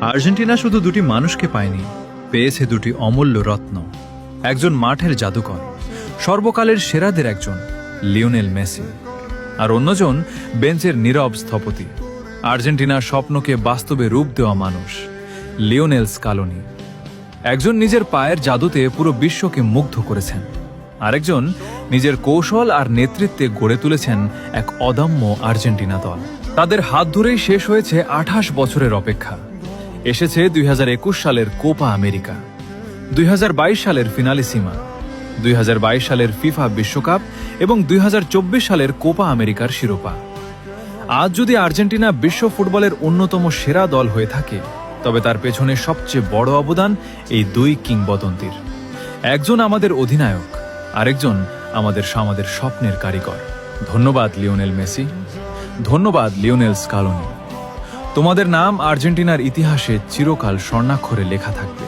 Argentina শুধু দুটি মানুষকে পায়নি, পেয়েছে দুটি অমূল্য রত্ন। একজন মাঠের জাদুকর, সর্বকালের সেরাদের একজন, লিওনেল মেসি, আর অন্যজন বেঞ্চের নীরব স্থপতি, আর্জেন্টিনার স্বপ্নকে বাস্তবে রূপ দেওয়া মানুষ, লিওনেল স্কালোনি। একজন নিজের পায়ের জাদুতে পুরো বিশ্বকে মুগ্ধ করেছেন, আরেকজন নিজের কৌশল আর নেতৃত্বে গড়ে তুলেছেন এক অদম্য আর্জেন্টিনা দল। তাদের হাত ধরেই শেষ হয়েছে 28 বছরের অপেক্ষা। এসেছে 2021 সালের কোপা আমেরিকা, 2022 সালের ফিনালিসিমা, 2022 সালের ফিফা বিশ্বকাপ এবং 2024 সালের কোপা আমেরিকার শিরোপা। আজ যদি আর্জেন্টিনা বিশ্ব ফুটবলের অন্যতম সেরা দল হয়ে থাকে, তবে তার পেছনে সবচেয়ে বড় অবদান এই দুই কিংবদন্তির। একজন আমাদের অধিনায়ক, আরেকজন আমাদের স্বপ্নের কারিগর। ধন্যবাদ লিওনেল মেসি, ধন্যবাদ লিওনেল স্কালোনি। তোমাদের নাম আর্জেন্টিনার ইতিহাসে চিরকাল স্বর্ণাক্ষরে লেখা থাকবে।